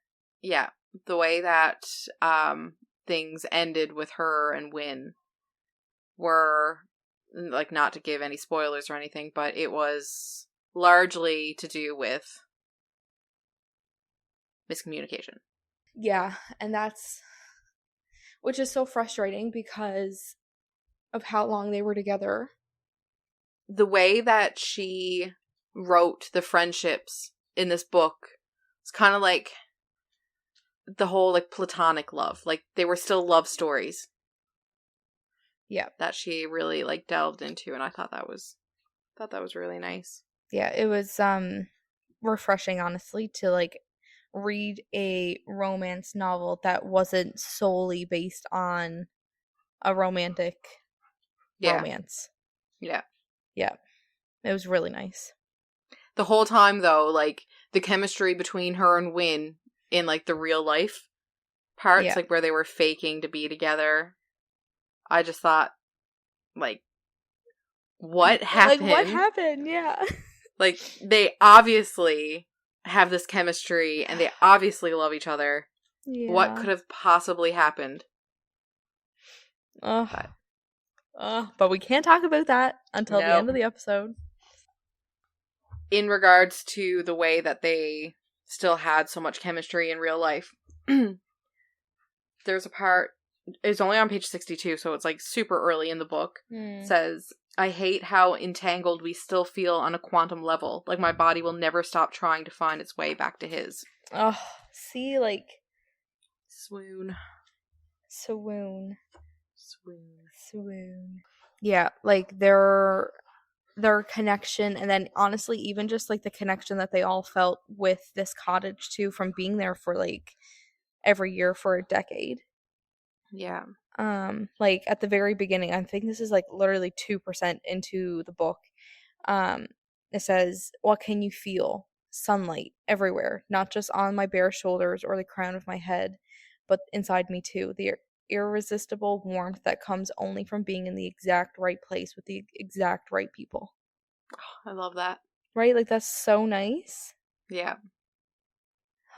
Yeah, the way that things ended with her and Wynn were, like, not to give any spoilers or anything, but it was largely to do with miscommunication. Yeah, and which is so frustrating because of how long they were together. The way that she wrote the friendships in this book was kind of like the whole, like, platonic love. Like, they were still love stories. Yeah. That she really, like, delved into, and I thought that was really nice. Yeah, it was refreshing, honestly, to, like, read a romance novel that wasn't solely based on a romantic romance. Yeah. Yeah. It was really nice. The whole time, though, like, the chemistry between her and Wynn in, like, the real life parts, like, where they were faking to be together, I just thought, like, what happened? Like, what happened? Yeah. Like, they obviously have this chemistry, and they obviously love each other. Yeah. What could have possibly happened? But we can't talk about that until the end of the episode. In regards to the way that they still had so much chemistry in real life, there's a part, it's only on page 62, so it's, like, super early in the book. It says, I hate how entangled we still feel on a quantum level. Like, my body will never stop trying to find its way back to his. Oh, see, like... Swoon. Yeah, like, their connection, and then, honestly, even just, like, the connection that they all felt with this cottage, too, from being there for, like, every year for a decade. Yeah. Like, at the very beginning, I think this is, like, literally 2% into the book, it says, what can you feel? Sunlight everywhere, not just on my bare shoulders or the crown of my head, but inside me too. The irresistible warmth that comes only from being in the exact right place with the exact right people. Oh, I love that. Right? Like, that's so nice. Yeah.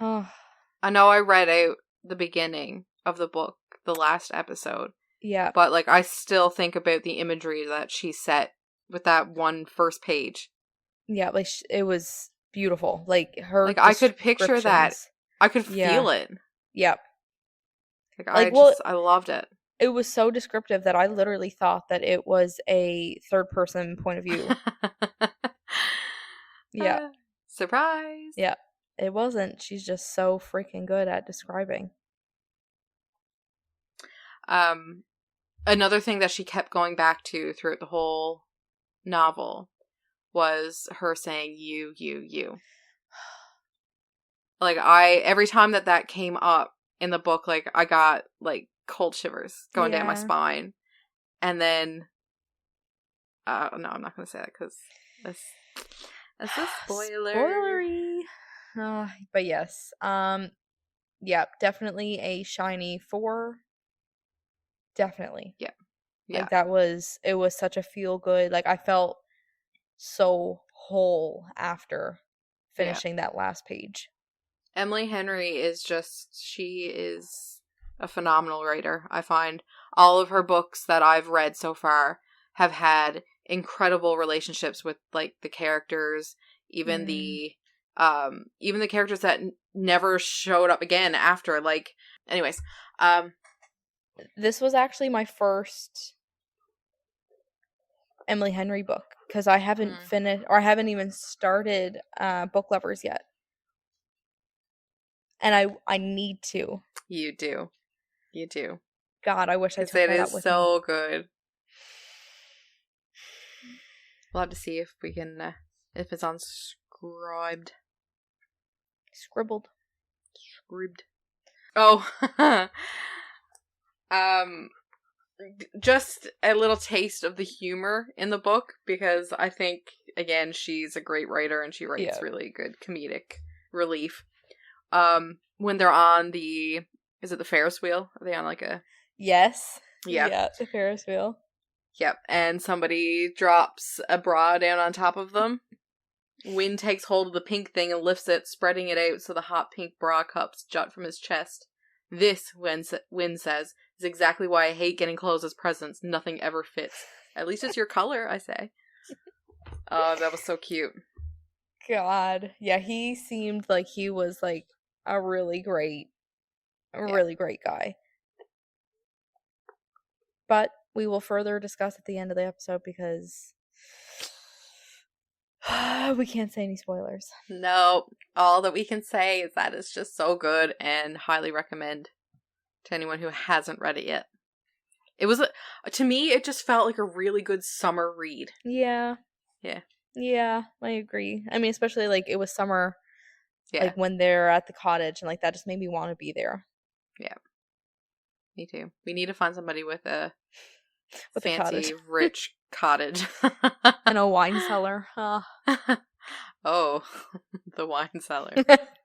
I know I read out the beginning of the book, the last episode. Yeah. But, like, I still think about the imagery that she set with that one first page. Yeah, like, it was beautiful. Like, her, like, I could picture that. I could feel it. Yep. Like, I loved it. It was so descriptive that I literally thought that it was a third person point of view. Yeah. Surprise. Yeah. It wasn't. She's just so freaking good at describing. Another thing that she kept going back to throughout the whole novel was her saying you. Like, every time that came up in the book, like, I got, like, cold shivers going down my spine. And then, no, I'm not going to say that because that's a spoiler. Spoilery. But yes. Yeah, definitely a shiny 4. Definitely. Yeah. Like, it was such a feel good. Like, I felt so whole after finishing that last page. Emily Henry she is a phenomenal writer. I find all of her books that I've read so far have had incredible relationships with, like, the characters, even the characters that never showed up again after, like, anyways. This was actually my first Emily Henry book because I haven't finished, or I haven't even started Book Lovers yet. And I need to. You do. God, I wish I took that up with me. It is so good. We'll have to see if we can, if it's on Scribd. Scribbled. Oh. Just a little taste of the humor in the book, because I think, again, she's a great writer and she writes really good comedic relief. When they're on is it the Ferris wheel? Are they on, like, a... Yes. Yeah, the Ferris wheel. Yep, and somebody drops a bra down on top of them. Wynn takes hold of the pink thing and lifts it, spreading it out so the hot pink bra cups jut from his chest. This, Wynn says, is exactly why I hate getting clothes as presents. Nothing ever fits. At least it's your color, I say. Oh, that was so cute. God. Yeah, he seemed like he was, like, a really great guy. But we will further discuss at the end of the episode because we can't say any spoilers. No, all that we can say is that it's just so good and highly recommend to anyone who hasn't read it yet. It was, to me, it just felt like a really good summer read. Yeah. Yeah, I agree. I mean, especially, like, it was summer, like, when they're at the cottage, and, like, that just made me want to be there. Yeah. Me too. We need to find somebody with a fancy, rich cottage. And a wine cellar. Oh, the wine cellar.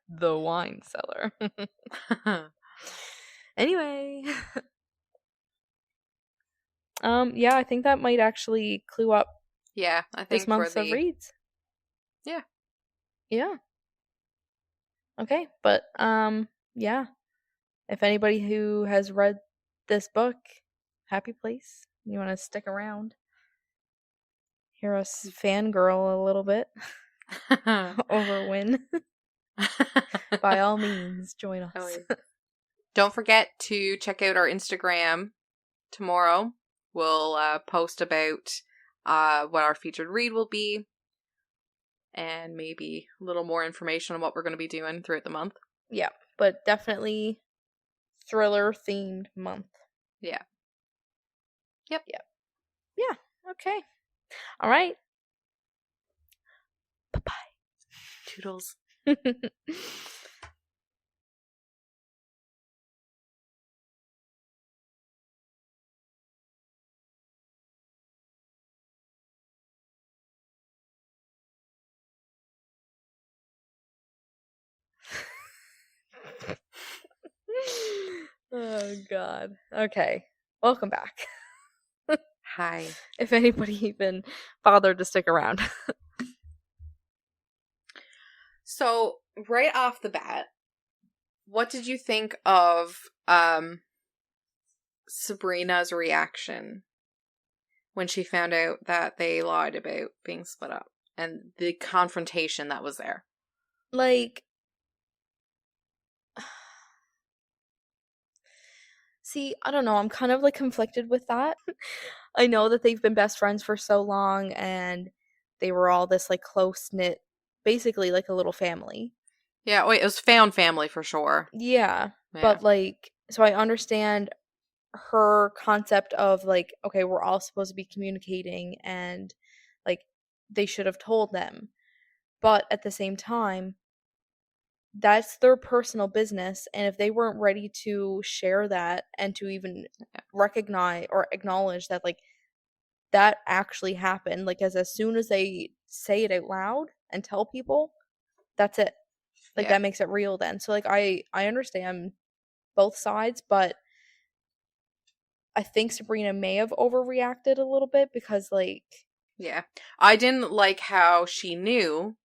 The wine cellar. Anyway. Yeah, I think that might actually clue up I think this month's of reads. Yeah. Okay, but yeah. If anybody who has read this book, happy place. You want to stick around, hear us fangirl a little bit over Wynn. By all means, join us. Oh, yeah. Don't forget to check out our Instagram tomorrow. We'll post about what our featured read will be, and maybe a little more information on what we're going to be doing throughout the month. Yeah, but definitely thriller themed month. Yeah. Yep. Yeah. Okay. All right. Bye-bye. Toodles. Oh, God. Okay. Welcome back. Hi. If anybody even bothered to stick around. So, right off the bat, what did you think of Sabrina's reaction when she found out that they lied about being split up and the confrontation that was there? Like, See, I don't know. I'm kind of like conflicted with that. I know that they've been best friends for so long and they were all this like close knit, basically like a little family. Yeah, wait, it was found family for sure. Yeah. Yeah. But like, so I understand her concept of like, okay, we're all supposed to be communicating and like they should have told them. But at the same time, that's their personal business. And if they weren't ready to share that and to even recognize or acknowledge that like that actually happened, like as soon as they say it out loud and tell people, that's it. Like Yeah. that makes it real then. So like I understand both sides, but I think Sabrina may have overreacted a little bit because like Yeah. I didn't like how she knew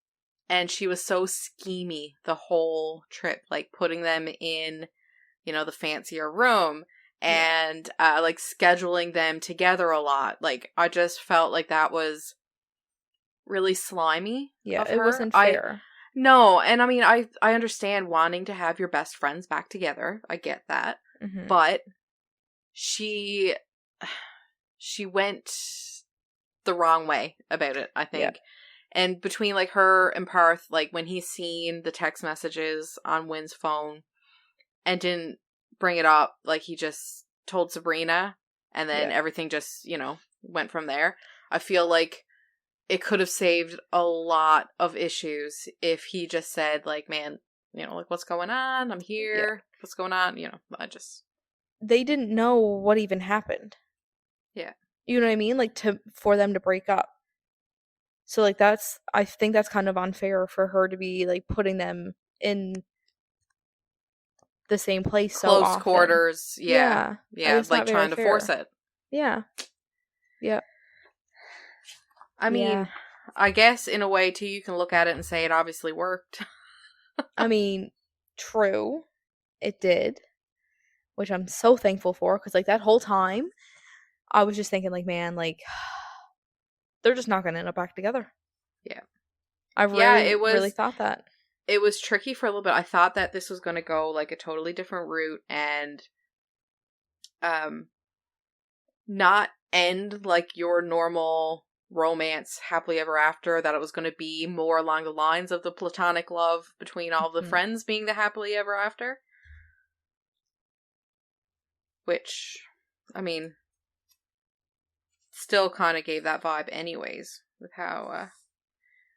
and she was so schemy the whole trip, like putting them in, the fancier room yeah. and like scheduling them together a lot. Like I just felt like that was really slimy Yeah, of it her. wasn't fair. No, and I mean I understand wanting to have your best friends back together. I get that. Mm-hmm. But she went the wrong way about it, I think. Yeah. And between like her and Parth, like when he's seen the text messages on Wynn's phone and didn't bring it up, like he just told Sabrina and then Yeah. everything just, went from there. I feel like it could have saved a lot of issues if he just said like, man, like what's going on? I'm here. Yeah. What's going on? They didn't know what even happened. Yeah. You know what I mean? Like for them to break up. So like I think that's kind of unfair for her to be like putting them in the same place so Close often. quarters. Yeah. Yeah. It's Like not very trying to force fair. it. Yeah. Yeah. I mean, I guess in a way too, you can look at it and say it obviously worked. I mean, true. It did, which I'm so thankful for because like that whole time I was just thinking like, man, like they're just not going to end up back together. Yeah. I really really thought that. It was tricky for a little bit. I thought that this was going to go like a totally different route and not end like your normal romance happily ever after, that it was going to be more along the lines of the platonic love between all the friends being the happily ever after. Which, I mean, still kind of gave that vibe anyways with how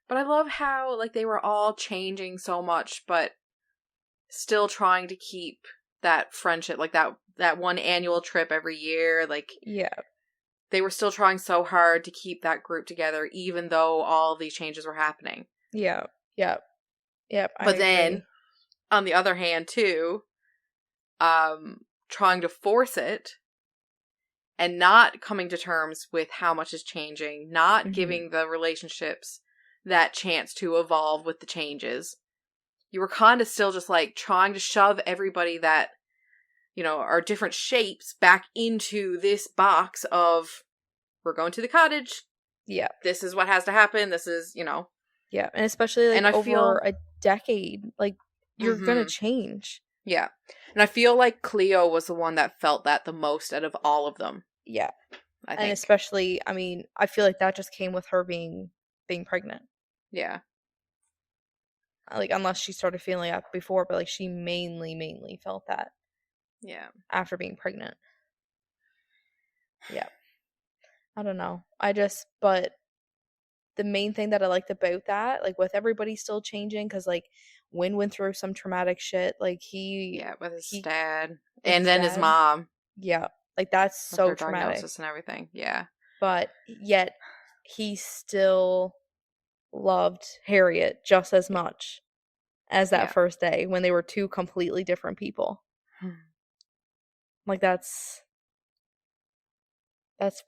but I love how like they were all changing so much but still trying to keep that friendship, like that one annual trip every year, like yeah, they were still trying so hard to keep that group together even though all of these changes were happening. Yep. But then on the other hand too, trying to force it and not coming to terms with how much is changing, not giving the relationships that chance to evolve with the changes. You were kind of still just like trying to shove everybody that, are different shapes back into this box of, we're going to the cottage. Yeah. This is what has to happen. This is, Yeah, and especially like and I over feel, a decade, like you're gonna change. Yeah. And I feel like Cleo was the one that felt that the most out of all of them. Yeah. I think. And especially, I mean, I feel like that just came with her being pregnant. Yeah. Like unless she started feeling that before, but like she mainly felt that. Yeah. After being pregnant. Yeah. I don't know. But the main thing that I liked about that, like with everybody still changing, because like Wynn went through some traumatic shit. Like with his dad. And then his mom. Yeah. Like that's so traumatic. Diagnosis and everything. Yeah. But yet he still loved Harriet just as much as that first day when they were two completely different people. Like that's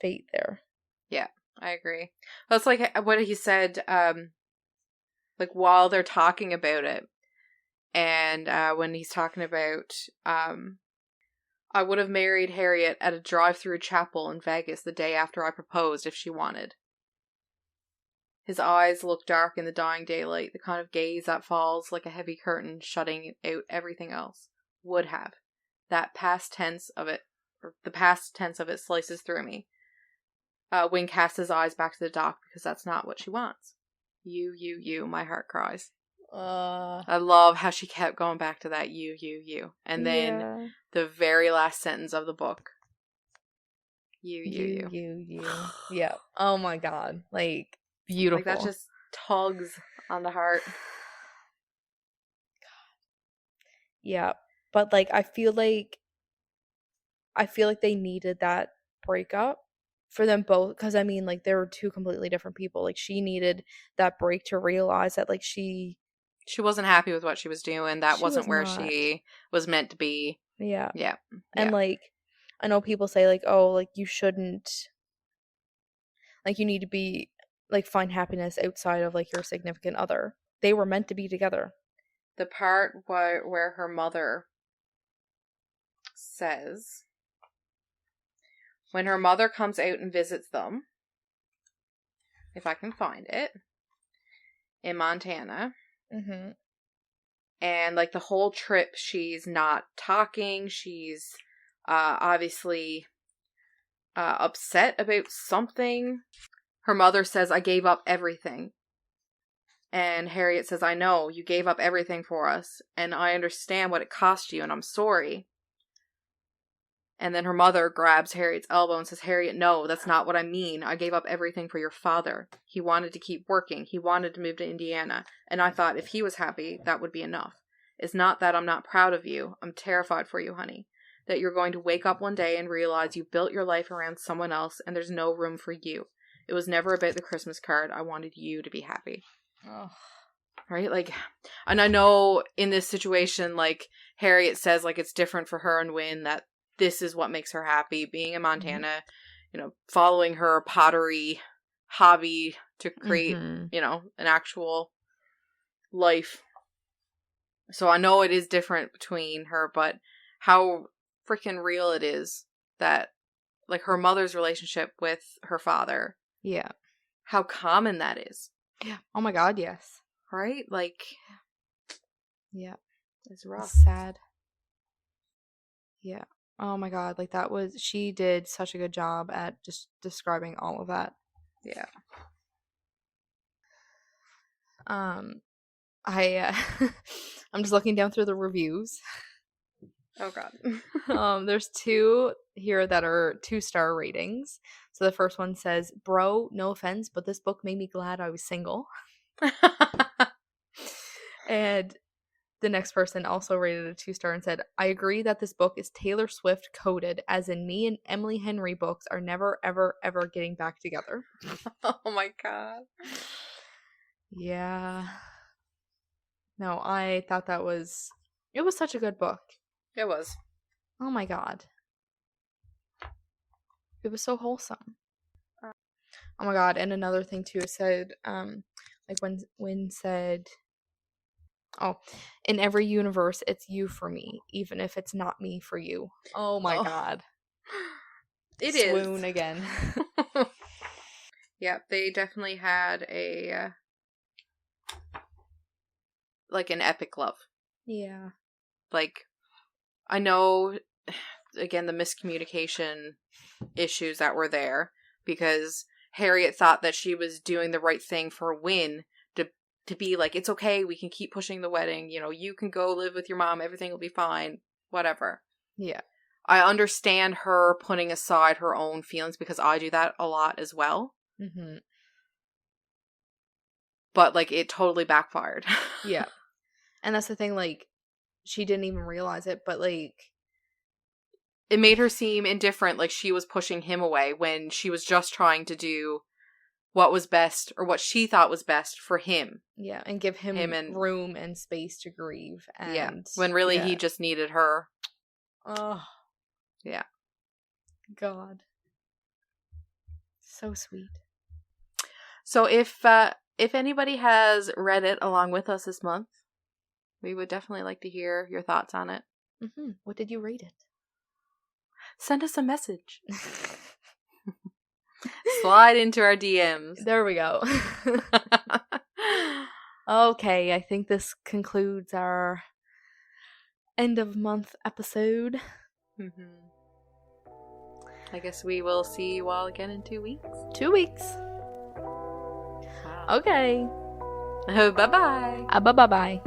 fate there. Yeah, I agree. That's like what he said, like while they're talking about it, and when he's talking about, I would have married Harriet at a drive-through chapel in Vegas the day after I proposed if she wanted. His eyes look dark in the dying daylight, the kind of gaze that falls like a heavy curtain shutting out everything else. Would have. That past tense of it or the past tense of it slices through me. Wing casts his eyes back to the dock because that's not what she wants. You, my heart cries. I love how she kept going back to that you. And then the very last sentence of the book. You. Yeah. Oh my god. Like, beautiful. Like, that just tugs on the heart. Yeah. But, like, I feel like they needed that breakup for them both, because I mean, like, they were two completely different people. Like, she needed that break to realize that, like, she wasn't happy with what she was doing. That wasn't where she was meant to be. Yeah. Yeah. And, like, I know people say, like, oh, like, you shouldn't, like, you need to be, like, find happiness outside of, like, your significant other. They were meant to be together. The part where her mother says, when her mother comes out and visits them, if I can find it, in Montana, and, like, the whole trip she's not talking, she's obviously upset about something. Her mother says, I gave up everything. And Harriet says, I know, you gave up everything for us, and I understand what it cost you, and I'm sorry. And then her mother grabs Harriet's elbow and says, Harriet, no, that's not what I mean. I gave up everything for your father. He wanted to keep working. He wanted to move to Indiana. And I thought if he was happy, that would be enough. It's not that I'm not proud of you. I'm terrified for you, honey. That you're going to wake up one day and realize you built your life around someone else and there's no room for you. It was never about the Christmas card. I wanted you to be happy. Oh. Right? Like, and I know in this situation, like, Harriet says, like, it's different for her and Wynn, that this is what makes her happy, being in Montana, you know, following her pottery hobby to create, you know, an actual life. So I know it is different between her, but how freaking real it is that, like, her mother's relationship with her father. Yeah. How common that is. Yeah. Oh my god, yes. Right? Like, yeah. It's rough. It's sad. Yeah. Oh my god, like, she did such a good job at just describing all of that. Yeah. I'm just looking down through the reviews. Oh god. There's two here that are 2-star ratings. So the first one says, bro, no offense, but this book made me glad I was single. And the next person also rated a 2-star and said, I agree that this book is Taylor Swift coded, as in me and Emily Henry books are never, ever, ever getting back together. Oh my god. Yeah. No, I thought it was such a good book. It was. Oh my god. It was so wholesome. Oh my god, and another thing too, it said, like when said, oh, in every universe, it's you for me, even if it's not me for you. Oh my god. It Swoon is. again. Yeah, they definitely had like an epic love. Yeah. Like, I know, again, the miscommunication issues that were there, because Harriet thought that she was doing the right thing for Wynn to be like, it's okay, we can keep pushing the wedding, you know, you can go live with your mom, everything will be fine, whatever. Yeah. I understand her putting aside her own feelings, because I do that a lot as well. But, like, it totally backfired. Yeah. And that's the thing, like, she didn't even realize it, but, like, it made her seem indifferent, like she was pushing him away when she was just trying to do what was best, or what she thought was best for him. Yeah, and give him room and space to grieve. And yeah, when really he just needed her. Oh. Yeah. God. So sweet. So if anybody has read it along with us this month, we would definitely like to hear your thoughts on it. What did you rate it? Send us a message. Slide into our DMs. There we go. Okay, I think this concludes our end of month episode. I guess we will see you all again in 2 weeks. 2 weeks. Wow. Okay. Bye-bye. Bye-bye.